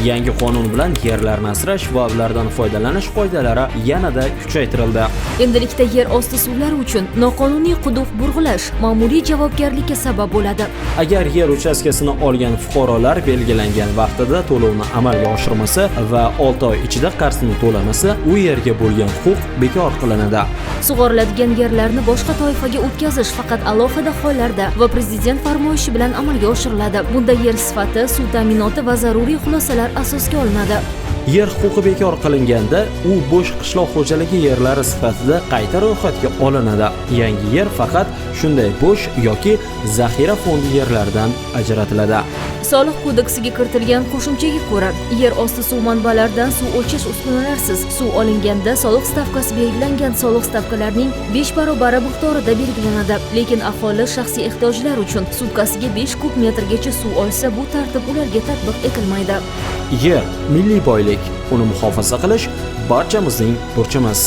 Yangi qonun bilan yerlarni asrash va ulardan foydalanish qoidalari yanada kuchaytirildi. Endilikda yer osti suvlari uchun noqonuniy quduq burg'ilash ma'muriy javobgarlikka sabab bo'ladi. Agar yer uchastkasini olgan fuqarolar belgilangan vaqtida to'lovni amalga oshirmasa va 6 oy ichida qarzini to'lamasa, u yerga bo'lgan huquq bekor qilinadi. Sug'oriladigan yerlarni boshqa toifaga o'tkazish faqat alohida hollarda va prezident farmoyishi bilan amalga oshiriladi. Bunda yer sifati, suv ta'minoti va zaruriy xulosalar asosga olinadi. Yer huquqi bekor qilinganda, u bo'sh qishloq xo'jaligi yerlari sifatida qayta ro'yxatga olinadi. Yangi yer faqat shunday bo'sh yoki zaxira fondi yerlaridan ajratiladi. Soliq kodeksiga kiritilgan qo'shimchaga ko'ra, yer osti suv manbalaridan suv o'lchash uskunalarsiz suv olinganda soliq stavkasi belgilangan soliq stavkalarining 5 barobar miqdorida belgilanadi. Lekin aholi shaxsiy ehtiyojlar uchun sutkasiga 5 kub metrgacha suv olsa, bu tartib ularga tatbiq etilmaydi. Yer milliy boylik, uni muhofaza qilish barchamizning burchimiz.